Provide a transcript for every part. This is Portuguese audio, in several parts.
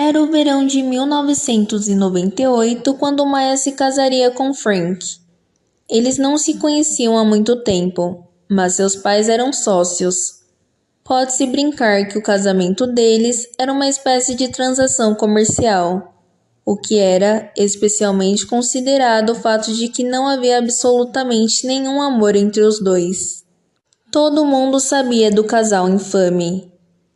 Era o verão de 1998 quando Maya se casaria com Frank. Eles não se conheciam há muito tempo, mas seus pais eram sócios. Pode-se brincar que o casamento deles era uma espécie de transação comercial, o que era especialmente considerado o fato de que não havia absolutamente nenhum amor entre os dois. Todo mundo sabia do casal infame.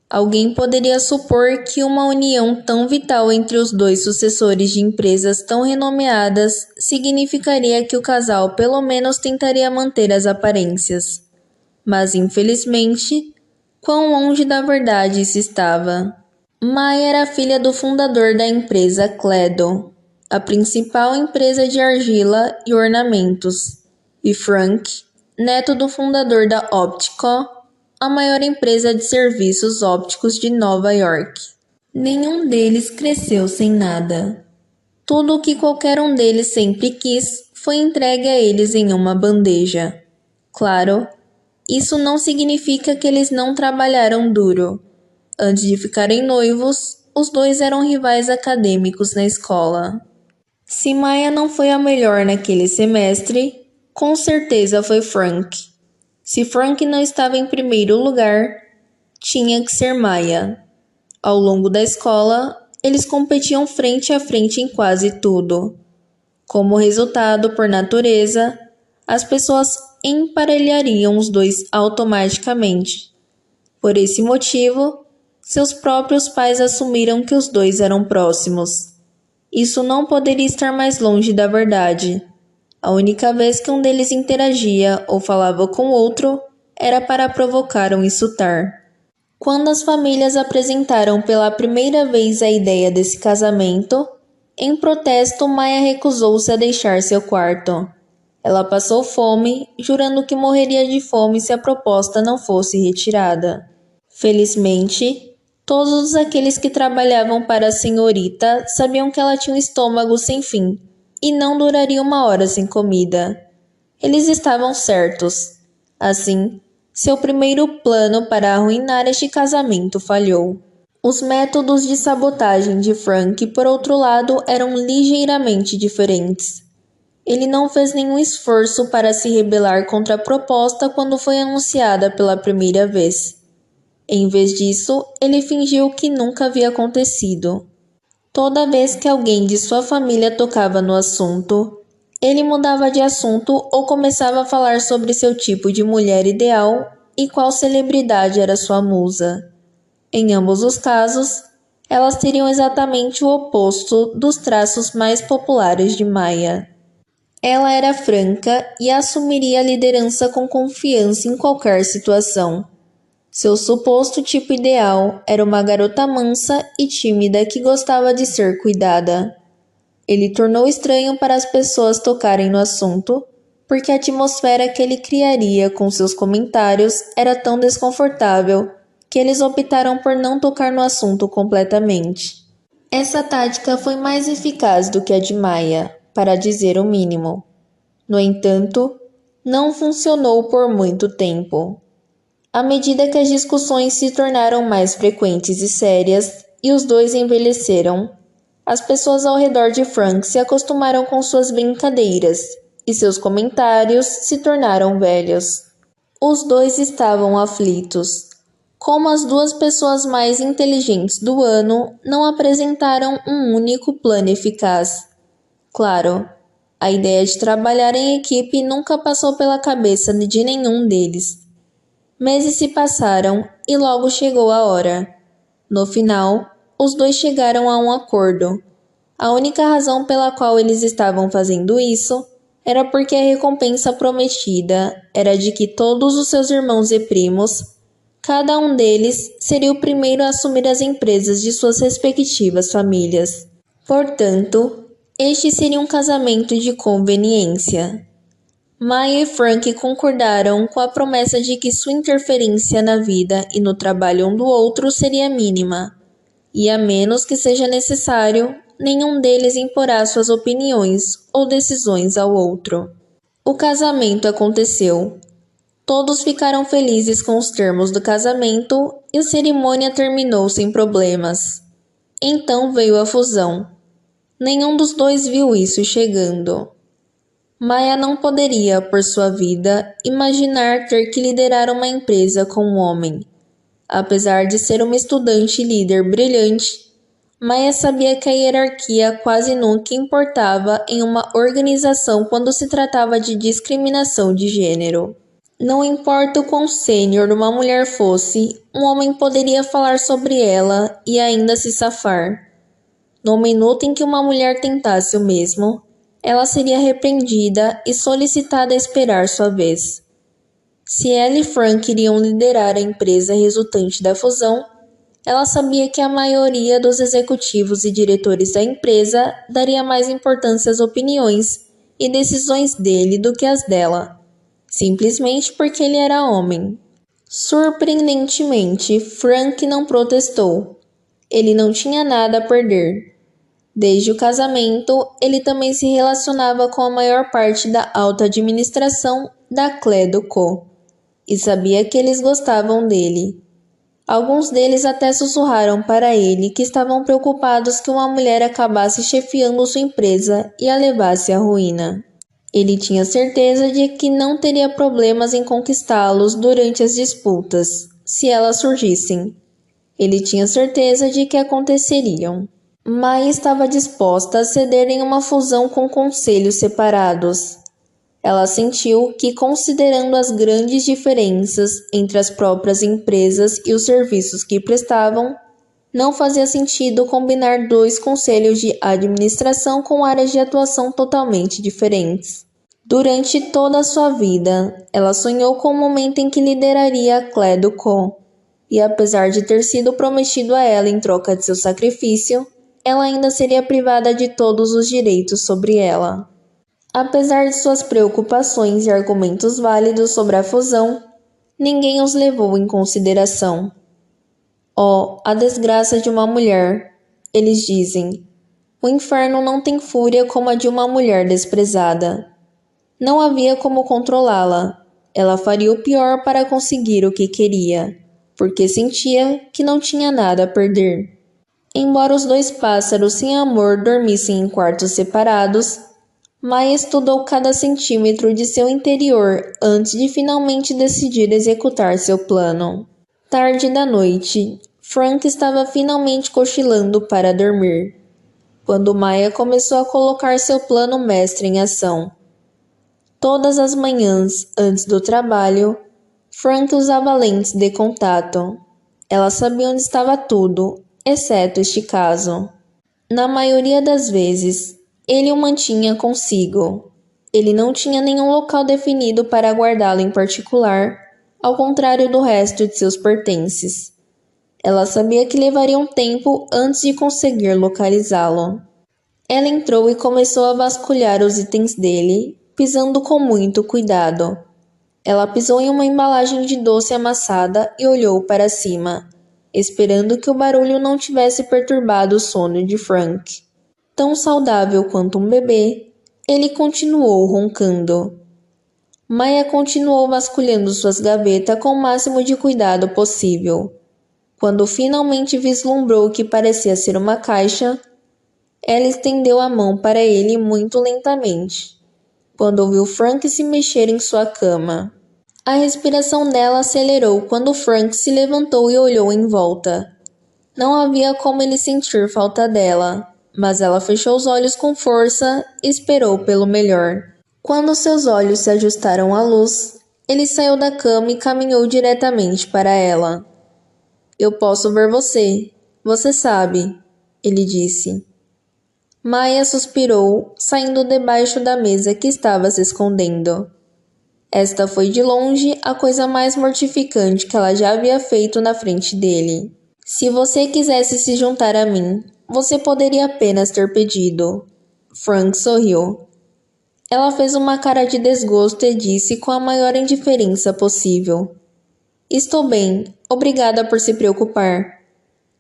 Alguém poderia supor que uma união tão vital entre os dois sucessores de empresas tão renomeadas significaria que o casal pelo menos tentaria manter as aparências. Mas, infelizmente, quão longe da verdade isso estava. Maya era filha do fundador da empresa Cledo, a principal empresa de argila e ornamentos, e Frank, neto do fundador da Optico, a maior empresa de serviços ópticos de Nova York. Nenhum deles cresceu sem nada. Tudo o que qualquer um deles sempre quis foi entregue a eles em uma bandeja. Claro, isso não significa que eles não trabalharam duro. Antes de ficarem noivos, os dois eram rivais acadêmicos na escola. Se Maya não foi a melhor naquele semestre, com certeza foi Frank. Se Frank não estava em primeiro lugar, tinha que ser Maya. Ao longo da escola, eles competiam frente a frente em quase tudo. Como resultado, por natureza, as pessoas emparelhariam os dois automaticamente. Por esse motivo, seus próprios pais assumiram que os dois eram próximos. Isso não poderia estar mais longe da verdade. A única vez que um deles interagia ou falava com o outro era para provocar ou insultar. Quando as famílias apresentaram pela primeira vez a ideia desse casamento, em protesto, Maya recusou-se a deixar seu quarto. Ela passou fome, jurando que morreria de fome se a proposta não fosse retirada. Felizmente, todos aqueles que trabalhavam para a senhorita sabiam que ela tinha um estômago sem fim e não duraria uma hora sem comida. Eles estavam certos. Assim, seu primeiro plano para arruinar este casamento falhou. Os métodos de sabotagem de Frank, por outro lado, eram ligeiramente diferentes. Ele não fez nenhum esforço para se rebelar contra a proposta quando foi anunciada pela primeira vez. Em vez disso, ele fingiu que nunca havia acontecido. Toda vez que alguém de sua família tocava no assunto, ele mudava de assunto ou começava a falar sobre seu tipo de mulher ideal e qual celebridade era sua musa. Em ambos os casos, elas teriam exatamente o oposto dos traços mais populares de Maya. Ela era franca e assumiria a liderança com confiança em qualquer situação. Seu suposto tipo ideal era uma garota mansa e tímida que gostava de ser cuidada. Ele tornou estranho para as pessoas tocarem no assunto, porque a atmosfera que ele criaria com seus comentários era tão desconfortável que eles optaram por não tocar no assunto completamente. Essa tática foi mais eficaz do que a de Maya, para dizer o mínimo. No entanto, não funcionou por muito tempo. À medida que as discussões se tornaram mais frequentes e sérias e os dois envelheceram, as pessoas ao redor de Frank se acostumaram com suas brincadeiras e seus comentários se tornaram velhos. Os dois estavam aflitos. Como as duas pessoas mais inteligentes do ano não apresentaram um único plano eficaz. Claro, a ideia de trabalhar em equipe nunca passou pela cabeça de nenhum deles. Meses se passaram e logo chegou a hora. No final, os dois chegaram a um acordo. A única razão pela qual eles estavam fazendo isso era porque a recompensa prometida era de que todos os seus irmãos e primos, cada um deles, seria o primeiro a assumir as empresas de suas respectivas famílias. Portanto, este seria um casamento de conveniência. Maya e Frank concordaram com a promessa de que sua interferência na vida e no trabalho um do outro seria mínima, e a menos que seja necessário, nenhum deles imporá suas opiniões ou decisões ao outro. O casamento aconteceu. Todos ficaram felizes com os termos do casamento e a cerimônia terminou sem problemas. Então veio a fusão. Nenhum dos dois viu isso chegando. Maya não poderia, por sua vida, imaginar ter que liderar uma empresa com um homem. Apesar de ser uma estudante e líder brilhante, Maya sabia que a hierarquia quase nunca importava em uma organização quando se tratava de discriminação de gênero. Não importa o quão sênior uma mulher fosse, um homem poderia falar sobre ela e ainda se safar. No minuto em que uma mulher tentasse o mesmo, ela seria repreendida e solicitada a esperar sua vez. Se ela e Frank iriam liderar a empresa resultante da fusão, ela sabia que a maioria dos executivos e diretores da empresa daria mais importância às opiniões e decisões dele do que às dela, simplesmente porque ele era homem. Surpreendentemente, Frank não protestou. Ele não tinha nada a perder. Desde o casamento, ele também se relacionava com a maior parte da alta administração da Cledo Co. E sabia que eles gostavam dele. Alguns deles até sussurraram para ele que estavam preocupados que uma mulher acabasse chefiando sua empresa e a levasse à ruína. Ele tinha certeza de que não teria problemas em conquistá-los durante as disputas, se elas surgissem. Ele tinha certeza de que aconteceriam. Maya estava disposta a ceder em uma fusão com conselhos separados. Ela sentiu que, considerando as grandes diferenças entre as próprias empresas e os serviços que prestavam, não fazia sentido combinar dois conselhos de administração com áreas de atuação totalmente diferentes. Durante toda a sua vida, ela sonhou com o momento em que lideraria a Cledo Co. E apesar de ter sido prometido a ela em troca de seu sacrifício, ela ainda seria privada de todos os direitos sobre ela. Apesar de suas preocupações e argumentos válidos sobre a fusão, ninguém os levou em consideração. Oh, a desgraça de uma mulher, eles dizem. O inferno não tem fúria como a de uma mulher desprezada. Não havia como controlá-la. Ela faria o pior para conseguir o que queria, porque sentia que não tinha nada a perder. Embora os dois pássaros sem amor dormissem em quartos separados, Maya estudou cada centímetro de seu interior antes de finalmente decidir executar seu plano. Tarde da noite, Frank estava finalmente cochilando para dormir, quando Maya começou a colocar seu plano mestre em ação. Todas as manhãs, antes do trabalho, Frank usava lentes de contato. Ela sabia onde estava tudo, exceto este caso. Na maioria das vezes, ele o mantinha consigo. Ele não tinha nenhum local definido para guardá-lo em particular, ao contrário do resto de seus pertences. Ela sabia que levaria um tempo antes de conseguir localizá-lo. Ela entrou e começou a vasculhar os itens dele, pisando com muito cuidado. Ela pisou em uma embalagem de doce amassada e olhou para cima, esperando que o barulho não tivesse perturbado o sono de Frank. Tão saudável quanto um bebê, ele continuou roncando. Maya continuou vasculhando suas gavetas com o máximo de cuidado possível. Quando finalmente vislumbrou o que parecia ser uma caixa, ela estendeu a mão para ele muito lentamente, quando ouviu Frank se mexer em sua cama. A respiração dela acelerou quando Frank se levantou e olhou em volta. Não havia como ele sentir falta dela, mas ela fechou os olhos com força e esperou pelo melhor. Quando seus olhos se ajustaram à luz, ele saiu da cama e caminhou diretamente para ela. Eu posso ver você, você sabe, ele disse. Maya suspirou, saindo debaixo da mesa que estava se escondendo. Esta foi de longe a coisa mais mortificante que ela já havia feito na frente dele. Se você quisesse se juntar a mim, você poderia apenas ter pedido. Frank sorriu. Ela fez uma cara de desgosto e disse com a maior indiferença possível. Estou bem, obrigada por se preocupar.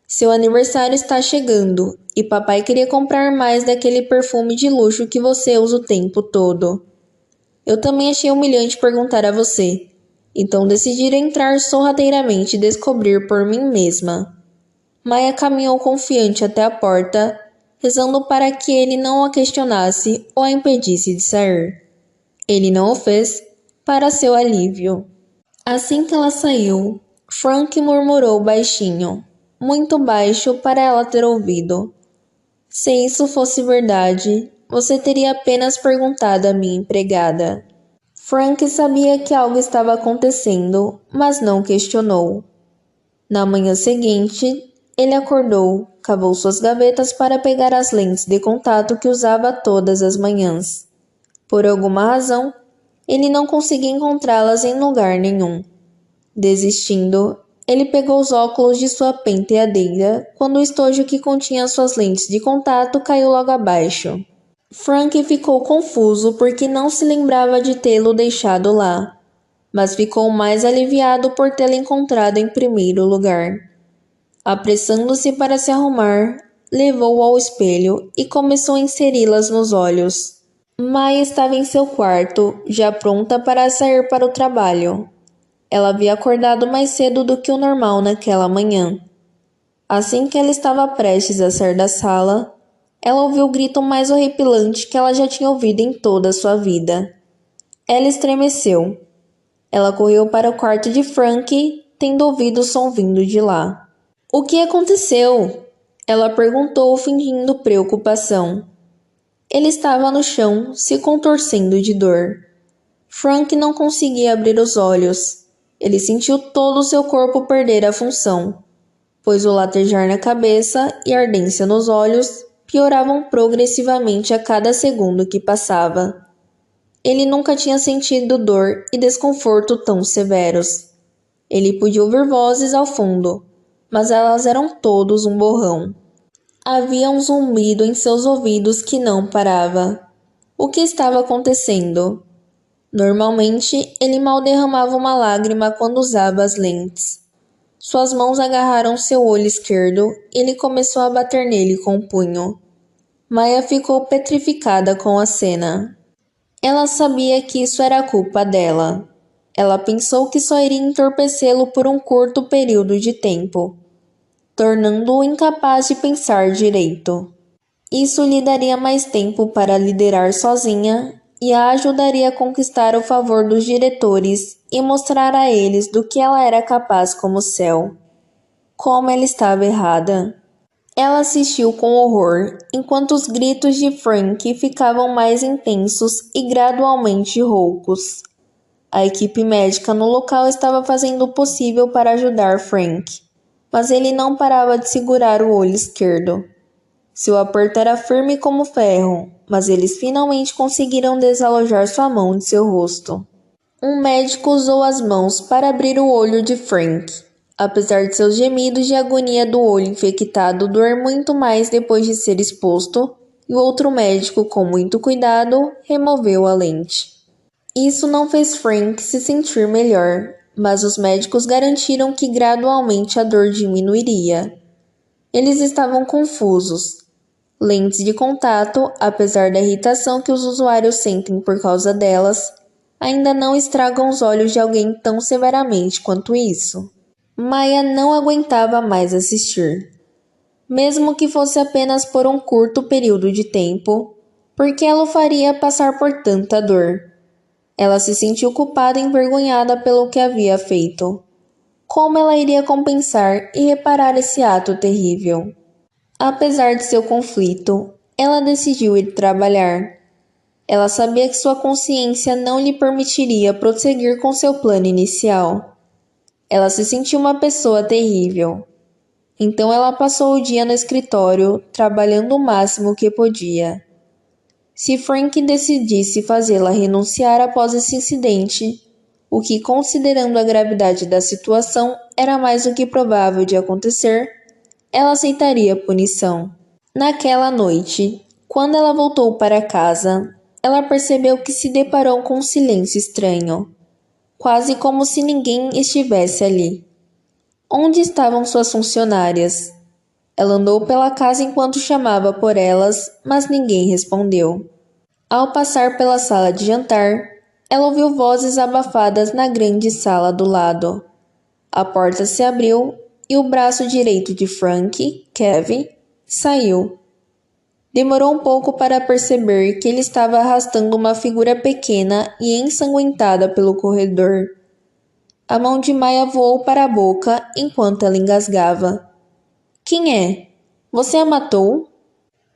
Seu aniversário está chegando e papai queria comprar mais daquele perfume de luxo que você usa o tempo todo. Eu também achei humilhante perguntar a você, então decidi entrar sorrateiramente e descobrir por mim mesma. Maya caminhou confiante até a porta, rezando para que ele não a questionasse ou a impedisse de sair. Ele não o fez, para seu alívio. Assim que ela saiu, Frank murmurou baixinho, muito baixo para ela ter ouvido. Se isso fosse verdade, você teria apenas perguntado à minha empregada. Frank sabia que algo estava acontecendo, mas não questionou. Na manhã seguinte, ele acordou, cavou suas gavetas para pegar as lentes de contato que usava todas as manhãs. Por alguma razão, ele não conseguia encontrá-las em lugar nenhum. Desistindo, ele pegou os óculos de sua penteadeira quando o estojo que continha suas lentes de contato caiu logo abaixo. Frank ficou confuso porque não se lembrava de tê-lo deixado lá, mas ficou mais aliviado por tê-lo encontrado em primeiro lugar. Apressando-se para se arrumar, levou-o ao espelho e começou a inseri-las nos olhos. Maya estava em seu quarto, já pronta para sair para o trabalho. Ela havia acordado mais cedo do que o normal naquela manhã. Assim que ela estava prestes a sair da sala, ela ouviu o grito mais horripilante que ela já tinha ouvido em toda a sua vida. Ela estremeceu. Ela correu para o quarto de Frank, tendo ouvido o som vindo de lá. O que aconteceu? Ela perguntou, fingindo preocupação. Ele estava no chão, se contorcendo de dor. Frank não conseguia abrir os olhos. Ele sentiu todo o seu corpo perder a função, pois o latejar na cabeça e a ardência nos olhos pioravam progressivamente a cada segundo que passava. Ele nunca tinha sentido dor e desconforto tão severos. Ele podia ouvir vozes ao fundo, mas elas eram todos um borrão. Havia um zumbido em seus ouvidos que não parava. O que estava acontecendo? Normalmente, ele mal derramava uma lágrima quando usava as lentes. Suas mãos agarraram seu olho esquerdo e ele começou a bater nele com o punho. Maya ficou petrificada com a cena. Ela sabia que isso era culpa dela. Ela pensou que só iria entorpecê-lo por um curto período de tempo, tornando-o incapaz de pensar direito. Isso lhe daria mais tempo para liderar sozinha e a ajudaria a conquistar o favor dos diretores e mostrar a eles do que ela era capaz como céu. Como ela estava errada. Ela assistiu com horror enquanto os gritos de Frank ficavam mais intensos e gradualmente roucos. A equipe médica no local estava fazendo o possível para ajudar Frank, mas ele não parava de segurar o olho esquerdo. Seu aperto era firme como ferro, mas eles finalmente conseguiram desalojar sua mão de seu rosto. Um médico usou as mãos para abrir o olho de Frank. Apesar de seus gemidos de agonia do olho infectado doer muito mais depois de ser exposto, e o outro médico, com muito cuidado, removeu a lente. Isso não fez Frank se sentir melhor, mas os médicos garantiram que gradualmente a dor diminuiria. Eles estavam confusos. Lentes de contato, apesar da irritação que os usuários sentem por causa delas, ainda não estragam os olhos de alguém tão severamente quanto isso. Maya não aguentava mais assistir, mesmo que fosse apenas por um curto período de tempo, porque ela o faria passar por tanta dor. Ela se sentiu culpada e envergonhada pelo que havia feito. Como ela iria compensar e reparar esse ato terrível? Apesar de seu conflito, ela decidiu ir trabalhar. Ela sabia que sua consciência não lhe permitiria prosseguir com seu plano inicial. Ela se sentiu uma pessoa terrível. Então ela passou o dia no escritório, trabalhando o máximo que podia. Se Frank decidisse fazê-la renunciar após esse incidente, o que, considerando a gravidade da situação, era mais do que provável de acontecer, ela aceitaria a punição. Naquela noite, quando ela voltou para casa, ela percebeu que se deparou com um silêncio estranho, quase como se ninguém estivesse ali. Onde estavam suas funcionárias? Ela andou pela casa enquanto chamava por elas, mas ninguém respondeu. Ao passar pela sala de jantar, ela ouviu vozes abafadas na grande sala do lado. A porta se abriu e o braço direito de Frank, Kevin, saiu. Demorou um pouco para perceber que ele estava arrastando uma figura pequena e ensanguentada pelo corredor. A mão de Maya voou para a boca enquanto ela engasgava. Quem é? Você a matou?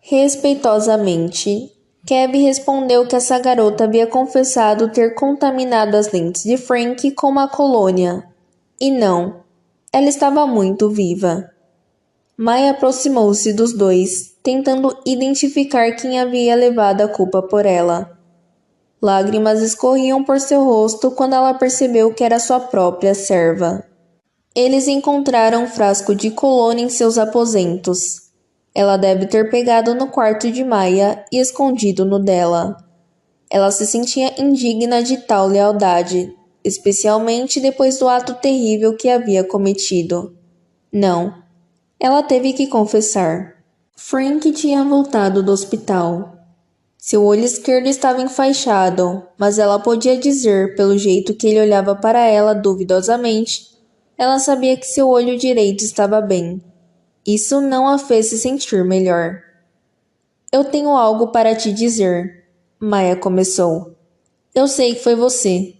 Respeitosamente, Kevin respondeu que essa garota havia confessado ter contaminado as lentes de Frank com uma colônia. E não, ela estava muito viva. Maya aproximou-se dos dois, tentando identificar quem havia levado a culpa por ela. Lágrimas escorriam por seu rosto quando ela percebeu que era sua própria serva. Eles encontraram um frasco de colônia em seus aposentos. Ela deve ter pegado no quarto de Maya e escondido no dela. Ela se sentia indigna de tal lealdade, especialmente depois do ato terrível que havia cometido. Não, ela teve que confessar. Frank tinha voltado do hospital. Seu olho esquerdo estava enfaixado, mas ela podia dizer, pelo jeito que ele olhava para ela duvidosamente, ela sabia que seu olho direito estava bem. Isso não a fez se sentir melhor. Eu tenho algo para te dizer, Maya começou. Eu sei que foi você.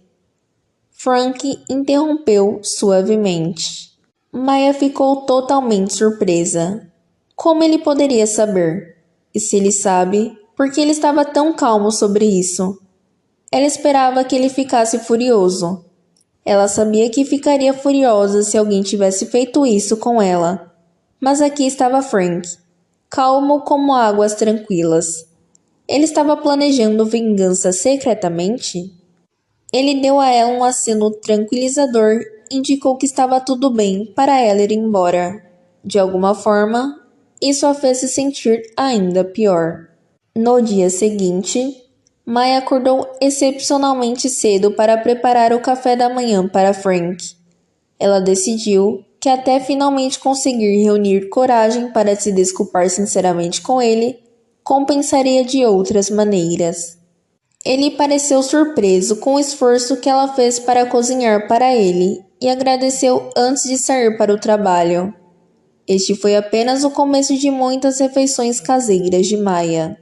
Frank interrompeu suavemente. Maya ficou totalmente surpresa. Como ele poderia saber? E se ele sabe, por que ele estava tão calmo sobre isso? Ela esperava que ele ficasse furioso. Ela sabia que ficaria furiosa se alguém tivesse feito isso com ela. Mas aqui estava Frank, calmo como águas tranquilas. Ele estava planejando vingança secretamente? Ele deu a ela um aceno tranquilizador e indicou que estava tudo bem para ela ir embora. De alguma forma, isso a fez se sentir ainda pior. No dia seguinte, Maya acordou excepcionalmente cedo para preparar o café da manhã para Frank. Ela decidiu que até finalmente conseguir reunir coragem para se desculpar sinceramente com ele, compensaria de outras maneiras. Ele pareceu surpreso com o esforço que ela fez para cozinhar para ele e agradeceu antes de sair para o trabalho. Este foi apenas o começo de muitas refeições caseiras de Maya.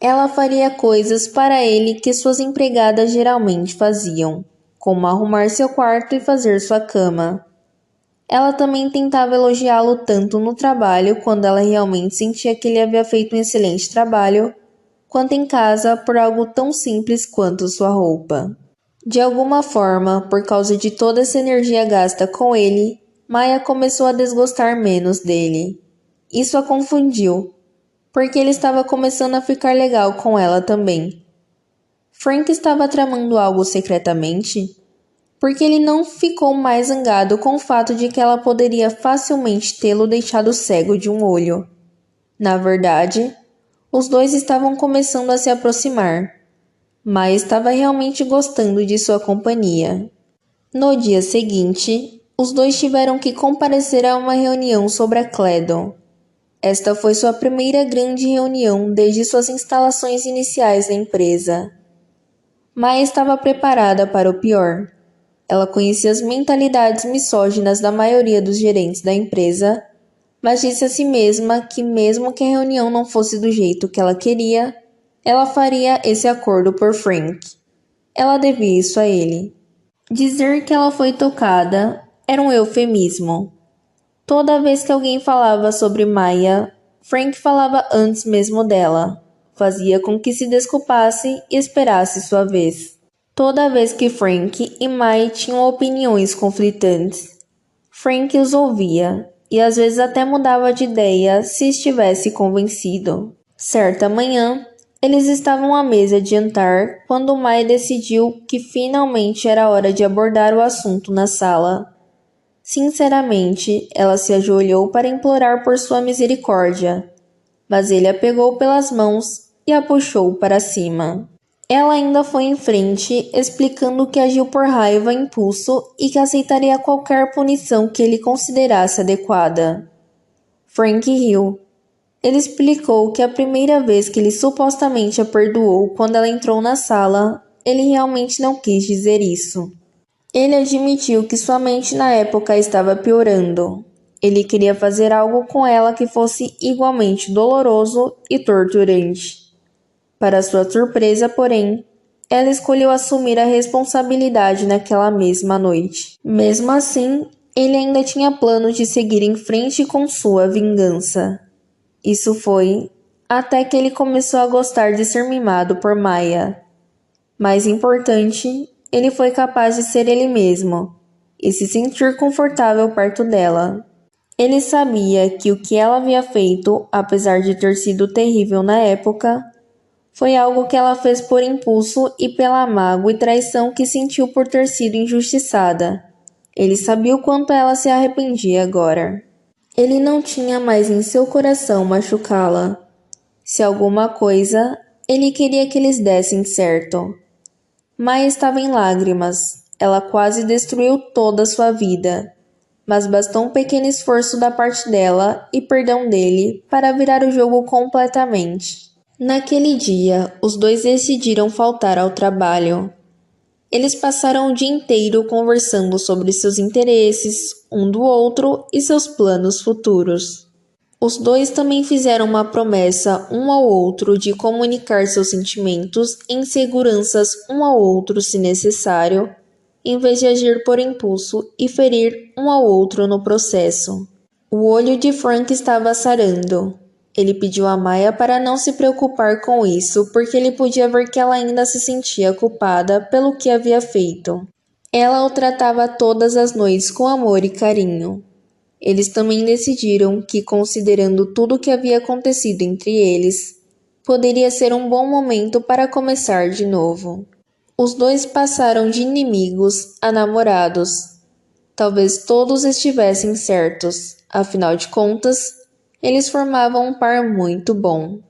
Ela faria coisas para ele que suas empregadas geralmente faziam, como arrumar seu quarto e fazer sua cama. Ela também tentava elogiá-lo tanto no trabalho, quando ela realmente sentia que ele havia feito um excelente trabalho, quanto em casa por algo tão simples quanto sua roupa. De alguma forma, por causa de toda essa energia gasta com ele, Maya começou a desgostar menos dele. Isso a confundiu, porque ele estava começando a ficar legal com ela também. Frank estava tramando algo secretamente? Porque ele não ficou mais zangado com o fato de que ela poderia facilmente tê-lo deixado cego de um olho. Na verdade, os dois estavam começando a se aproximar, mas estava realmente gostando de sua companhia. No dia seguinte, os dois tiveram que comparecer a uma reunião sobre a Cledon. Esta foi sua primeira grande reunião desde suas instalações iniciais na empresa. Maya estava preparada para o pior. Ela conhecia as mentalidades misóginas da maioria dos gerentes da empresa, mas disse a si mesma que mesmo que a reunião não fosse do jeito que ela queria, ela faria esse acordo por Frank. Ela devia isso a ele. Dizer que ela foi tocada era um eufemismo. Toda vez que alguém falava sobre Maya, Frank falava antes mesmo dela. Fazia com que se desculpasse e esperasse sua vez. Toda vez que Frank e Maya tinham opiniões conflitantes, Frank os ouvia e às vezes até mudava de ideia se estivesse convencido. Certa manhã, eles estavam à mesa de jantar quando Maya decidiu que finalmente era hora de abordar o assunto na sala. Sinceramente, ela se ajoelhou para implorar por sua misericórdia, mas ele a pegou pelas mãos e a puxou para cima. Ela ainda foi em frente, explicando que agiu por raiva e impulso e que aceitaria qualquer punição que ele considerasse adequada. Frank riu. Ele explicou que a primeira vez que ele supostamente a perdoou quando ela entrou na sala, ele realmente não quis dizer isso. Ele admitiu que sua mente na época estava piorando. Ele queria fazer algo com ela que fosse igualmente doloroso e torturante. Para sua surpresa, porém, ela escolheu assumir a responsabilidade naquela mesma noite. Mesmo assim, ele ainda tinha planos de seguir em frente com sua vingança. Isso foi até que ele começou a gostar de ser mimado por Maya. Mais importante, ele foi capaz de ser ele mesmo e se sentir confortável perto dela. Ele sabia que o que ela havia feito, apesar de ter sido terrível na época, foi algo que ela fez por impulso e pela mágoa e traição que sentiu por ter sido injustiçada. Ele sabia o quanto ela se arrependia agora. Ele não tinha mais em seu coração machucá-la. Se alguma coisa, ele queria que eles dessem certo. Maya estava em lágrimas. Ela quase destruiu toda a sua vida. Mas bastou um pequeno esforço da parte dela e perdão dele para virar o jogo completamente. Naquele dia, os dois decidiram faltar ao trabalho. Eles passaram o dia inteiro conversando sobre seus interesses, um do outro e seus planos futuros. Os dois também fizeram uma promessa um ao outro de comunicar seus sentimentos e inseguranças um ao outro se necessário, em vez de agir por impulso e ferir um ao outro no processo. O olho de Frank estava sarando. Ele pediu a Maya para não se preocupar com isso, porque ele podia ver que ela ainda se sentia culpada pelo que havia feito. Ela o tratava todas as noites com amor e carinho. Eles também decidiram que, considerando tudo o que havia acontecido entre eles, poderia ser um bom momento para começar de novo. Os dois passaram de inimigos a namorados. Talvez todos estivessem certos, afinal de contas, eles formavam um par muito bom.